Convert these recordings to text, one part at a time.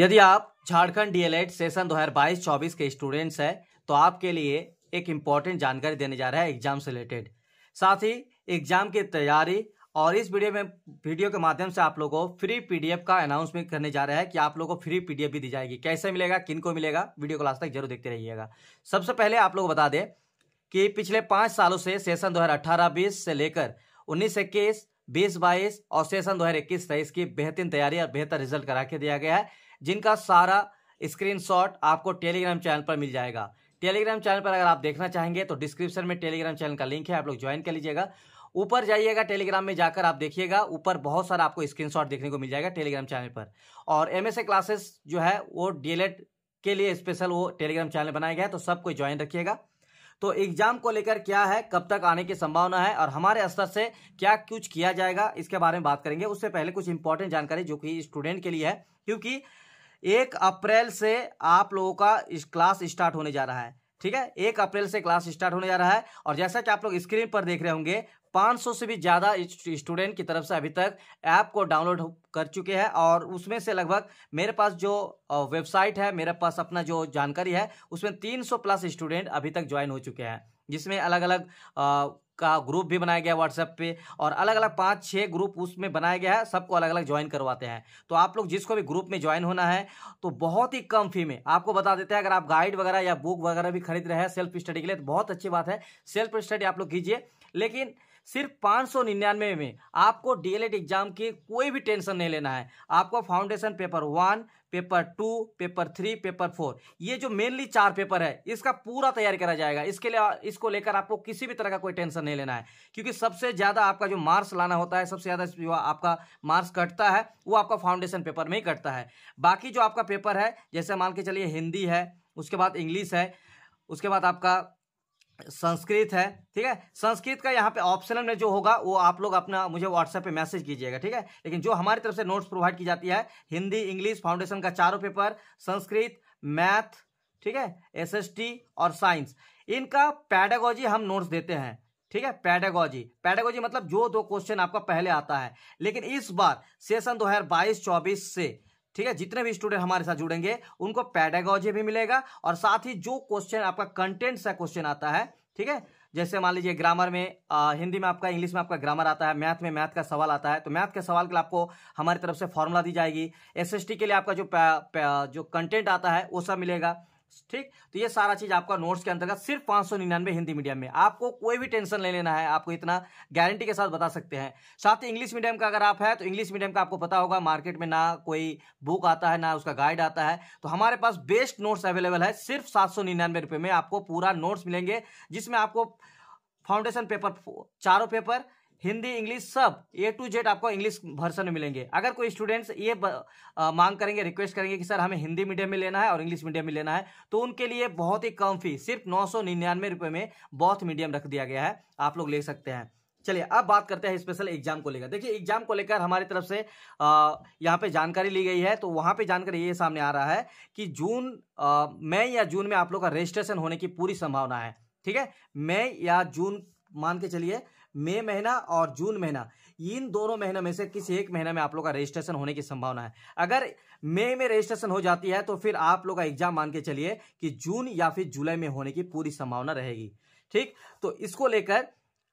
यदि आप Jharkhand DElEd session 2022-24 के स्टूडेंट्स हैं तो आपके लिए एक इम्पॉर्टेंट जानकारी देने जा रहा है एग्जाम से रिलेटेड, साथ ही एग्जाम की तैयारी। और इस वीडियो के माध्यम से आप लोगों को फ्री पीडीएफ का अनाउंसमेंट करने जा रहा है कि आप लोगों को फ्री पीडीएफ भी दी जाएगी। कैसे मिलेगा, किन को मिलेगा, वीडियो को लास्ट तक जरूर देखते रहिएगा। सबसे पहले आप लोग बता दें कि पिछले 5 सालों से सेशन 2018-20 से लेकर 19-21, 20-22 और सेशन 2021-23 की बेहतरीन तैयारी और बेहतर रिजल्ट करा के दिया गया है, जिनका सारा स्क्रीनशॉट आपको टेलीग्राम चैनल पर मिल जाएगा। टेलीग्राम चैनल पर अगर आप देखना चाहेंगे तो डिस्क्रिप्शन में टेलीग्राम चैनल का लिंक है, आप लोग ज्वाइन कर लीजिएगा। ऊपर जाइएगा, टेलीग्राम में जाकर आप देखिएगा, ऊपर बहुत सारा आपको स्क्रीनशॉट देखने को मिल जाएगा टेलीग्राम चैनल पर। और एमएसए क्लासेस जो है वो डीएलएड के लिए स्पेशल वो टेलीग्राम चैनल बनाया गया है, तो सबको ज्वाइन रखिएगा। तो एग्जाम को लेकर क्या है, कब तक आने की संभावना है और हमारे स्तर से क्या कुछ किया जाएगा, इसके बारे में बात करेंगे। उससे पहले कुछ इंपॉर्टेंट जानकारी जो कि स्टूडेंट के लिए है, क्योंकि 1 अप्रैल से आप लोगों का क्लास स्टार्ट होने जा रहा है। ठीक है, 1 अप्रैल से क्लास स्टार्ट होने जा रहा है। और जैसा कि आप लोग स्क्रीन पर देख रहे होंगे, 500 से भी ज़्यादा स्टूडेंट की तरफ से अभी तक ऐप को डाउनलोड कर चुके हैं। और उसमें से लगभग मेरे पास जो वेबसाइट है, मेरे पास अपना जो जानकारी है, उसमें 300 प्लस स्टूडेंट अभी तक ज्वाइन हो चुके हैं, जिसमें अलग अलग का ग्रुप भी बनाया गया व्हाट्सएप पे, और अलग अलग 5-6 ग्रुप उसमें बनाया गया है, सबको अलग अलग ज्वाइन करवाते हैं। तो आप लोग जिसको भी ग्रुप में ज्वाइन होना है तो बहुत ही कम फी में आपको बता देते हैं। अगर आप गाइड वगैरह या बुक वगैरह भी खरीद रहे हैं सेल्फ स्टडी के लिए तो बहुत अच्छी बात है, सेल्फ स्टडी आप लोग कीजिए। लेकिन सिर्फ 599 में आपको डीएलएड एग्जाम की कोई भी टेंशन नहीं लेना है। आपको foundation paper 1, paper 2, paper 3, paper 4, ये जो मेनली 4 पेपर है, इसका पूरा तैयारी करा जाएगा। इसके लिए इसको लेकर आपको किसी भी तरह का कोई टेंशन नहीं लेना है, क्योंकि सबसे ज्यादा आपका जो मार्क्स लाना होता है, सबसे ज्यादा जो आपका मार्क्स कटता है वो आपका फाउंडेशन पेपर में ही कटता है। बाकी जो आपका पेपर है, जैसे मान के चलिए हिंदी है, उसके बाद इंग्लिश है, उसके बाद आपका संस्कृत है। ठीक है, संस्कृत का यहाँ पे ऑप्शनल में जो होगा वो आप लोग अपना मुझे व्हाट्सएप पे मैसेज कीजिएगा। ठीक है, लेकिन जो हमारी तरफ से नोट्स प्रोवाइड की जाती है, हिंदी, इंग्लिश, फाउंडेशन का 4 पेपर, संस्कृत, मैथ, ठीक है, एसएसटी और साइंस, इनका पेडागोजी हम नोट्स देते हैं। ठीक है, पेडागोजी मतलब जो 2 क्वेश्चन आपका पहले आता है। लेकिन इस बार सेशन 2022-24 से, ठीक है, जितने भी स्टूडेंट हमारे साथ जुड़ेंगे उनको पेडागोजी भी मिलेगा, और साथ ही जो क्वेश्चन आपका कंटेंट सा क्वेश्चन आता है, ठीक है, जैसे मान लीजिए ग्रामर में हिंदी में आपका, इंग्लिश में आपका ग्रामर आता है, मैथ में मैथ का सवाल आता है, तो मैथ के सवाल के लिए आपको हमारी तरफ से फॉर्मूला दी जाएगी। एसएसटी के लिए आपका जो कंटेंट आता है वो सब मिलेगा। ठीक, तो ये सारा चीज आपका नोट्स के अंतर्गत सिर्फ 599 हिंदी मीडियम में। आपको कोई भी टेंशन नहीं लेना है, आपको इतना गारंटी के साथ बता सकते हैं। साथ ही इंग्लिश मीडियम का अगर आप है तो इंग्लिश मीडियम का आपको पता होगा, मार्केट में ना कोई बुक आता है ना उसका गाइड आता है, तो हमारे पास बेस्ट नोट्स अवेलेबल है। सिर्फ 799 रुपये में आपको पूरा नोट्स मिलेंगे, जिसमें आपको foundation paper 4 paper, Hindi, English, सब A to Z आपको इंग्लिश वर्जन में मिलेंगे। अगर कोई स्टूडेंट्स ये मांग करेंगे, रिक्वेस्ट करेंगे कि सर हमें हिंदी मीडियम में लेना है और इंग्लिश मीडियम में लेना है, तो उनके लिए बहुत ही कम फी, सिर्फ 999 रुपये में बहुत मीडियम रख दिया गया है, आप लोग ले सकते हैं। चलिए अब बात करते हैं स्पेशल एग्जाम को लेकर। देखिए, एग्जाम को लेकर हमारी तरफ से यहाँ पे जानकारी ली गई है, तो वहाँ पे जानकारी ये सामने आ रहा है कि मई या जून में आप लोग का रजिस्ट्रेशन होने की पूरी संभावना है। ठीक है, मई या जून, मान के चलिए मई महीना और जून महीना, इन दोनों महीनों में से किसी एक महीना में आप लोग का रजिस्ट्रेशन होने की संभावना है। अगर मई में रजिस्ट्रेशन हो जाती है तो फिर आप लोग का एग्जाम मान के चलिए कि जून या फिर जुलाई में होने की पूरी संभावना रहेगी। ठीक, तो इसको लेकर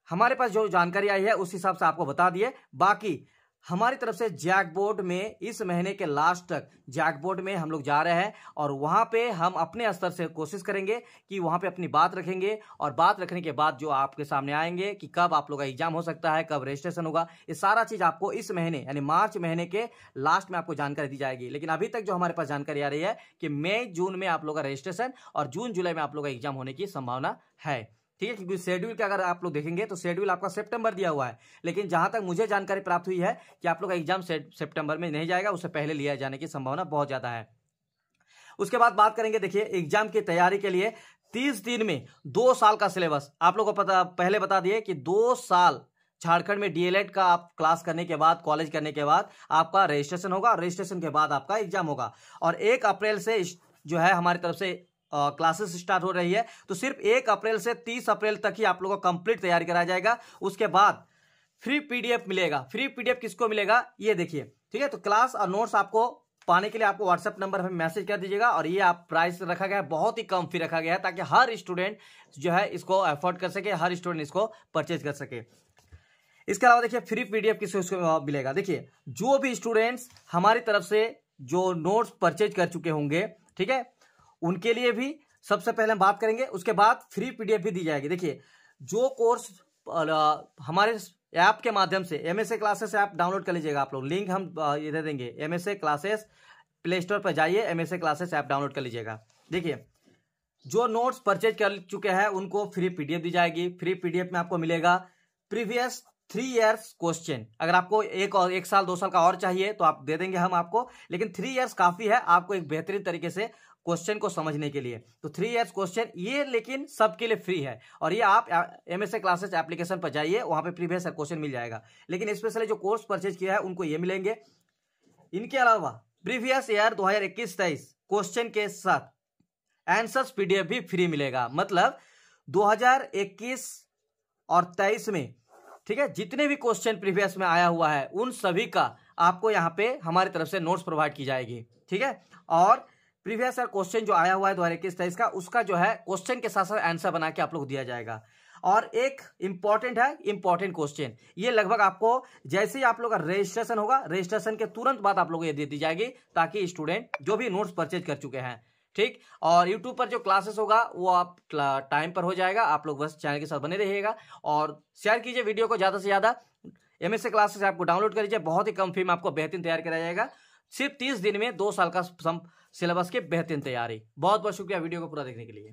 हमारे पास जो जानकारी आई है उस हिसाब से आपको बता दिए। बाकी हमारी तरफ से जैक बोर्ड में इस महीने के लास्ट तक जैक बोर्ड में हम लोग जा रहे हैं, और वहां पे हम अपने स्तर से कोशिश करेंगे कि वहां पे अपनी बात रखेंगे, और बात रखने के बाद जो आपके सामने आएंगे कि कब आप लोग का एग्जाम हो सकता है, कब रजिस्ट्रेशन होगा, ये सारा चीज आपको इस महीने यानी मार्च महीने के लास्ट में आपको जानकारी दी जाएगी। लेकिन अभी तक जो हमारे पास जानकारी आ रही है कि मई जून में आप लोग का रजिस्ट्रेशन और जून जुलाई में आप लोग का एग्जाम होने की संभावना है। ठीक है, क्योंकि शेड्यूल का अगर आप लोग देखेंगे तो शेड्यूल आपका सितंबर दिया हुआ है, लेकिन जहां तक मुझे जानकारी प्राप्त हुई है कि आप लोग का एग्जाम सितंबर में नहीं जाएगा, उससे पहले लिया जाने की संभावना बहुत ज्यादा है। उसके बाद बात करेंगे, देखिए एग्जाम की तैयारी के लिए 30 दिन में 2 साल का सिलेबस आप लोग को पहले बता दिए कि 2 साल झारखंड में डीएलएड का आप क्लास करने के बाद, कॉलेज करने के बाद आपका रजिस्ट्रेशन होगा, और रजिस्ट्रेशन के बाद आपका एग्जाम होगा। और 1 अप्रैल से जो है हमारी तरफ से क्लासेस स्टार्ट हो रही है, तो सिर्फ 1 अप्रैल से 30 अप्रैल तक ही आप लोगों को कंप्लीट तैयारी कराया जाएगा। उसके बाद फ्री पीडीएफ मिलेगा। फ्री पीडीएफ किसको मिलेगा ये देखिए। ठीक है, तो क्लास और नोट्स आपको पाने के लिए आपको व्हाट्सएप नंबर पर मैसेज कर दीजिएगा। और ये आप प्राइस रखा गया है, बहुत ही कम फी रखा गया है, ताकि हर स्टूडेंट जो है इसको अफोर्ड कर सके, हर स्टूडेंट इसको परचेज कर सके। इसके अलावा देखिए फ्री पीडीएफ किसी उसको मिलेगा। देखिए जो भी स्टूडेंट्स हमारी तरफ से जो नोट्स परचेज कर चुके होंगे, ठीक है, उनके लिए भी सबसे पहले हम बात करेंगे, उसके बाद फ्री पीडीएफ भी दी जाएगी। देखिए जो कोर्स हमारे ऐप के माध्यम से एमएसए क्लासेस ऐप डाउनलोड कर लीजिएगा आप लोग, लिंक हम ये दे देंगे। एमएसए क्लासेस प्ले स्टोर पर जाइए, एमएसए क्लासेस ऐप डाउनलोड कर लीजिएगा। देखिए जो नोट्स परचेज कर चुके हैं उनको फ्री पीडीएफ दी जाएगी। फ्री पीडीएफ में आपको मिलेगा प्रीवियस 3 इयर्स क्वेश्चन। अगर आपको एक साल 2 साल का और चाहिए तो आप दे देंगे हम आपको, लेकिन 3 इयर्स काफी है आपको एक बेहतरीन तरीके से क्वेश्चन को समझने के लिए। तो 3 इयर्स क्वेश्चन ये लेकिन सबके लिए फ्री है। और ये आप एमएसए क्लासेस एप्लीकेशन पर जाइए, वहां पे प्रीवियस क्वेश्चन मिल जाएगा। लेकिन स्पेशली जो कोर्स परचेज किया है उनको ये मिलेंगे। इनके अलावा प्रीवियस ईयर 2021-23 क्वेश्चन के साथ आंसर्स पीडीएफ भी फ्री मिलेगा। मतलब 2021 और 23 में, ठीक है, जितने भी क्वेश्चन प्रीवियस में आया हुआ है उन सभी का आपको यहाँ पे हमारी तरफ से नोट्स प्रोवाइड की जाएगी, ठीक है। और प्रीवियस क्वेश्चन जो आया हुआ है 2021-23 का, उसका जो है क्वेश्चन के साथ साथ आंसर बना के आप लोग दिया जाएगा। और एक इंपॉर्टेंट है, इंपॉर्टेंट क्वेश्चन, ये लगभग आपको जैसे ही आप लोग का रजिस्ट्रेशन होगा, रजिस्ट्रेशन के तुरंत बाद आप लोग ये दे दी जाएगी, ताकि स्टूडेंट जो भी नोट्स परचेज कर चुके हैं, ठीक। और यूट्यूब पर जो क्लासेस होगा वो आप टाइम पर हो जाएगा। आप लोग बस चैनल के साथ बने रहिएगा और शेयर कीजिए वीडियो को ज्यादा से ज्यादा। एमएसए क्लासेस आपको डाउनलोड कर लीजिए, बहुत ही कम फी में आपको बेहतरीन तैयार कराया जाएगा। सिर्फ 30 दिन में 2 साल का सिलेबस की बेहतरीन तैयारी। बहुत बहुत शुक्रिया वीडियो को पूरा देखने के लिए।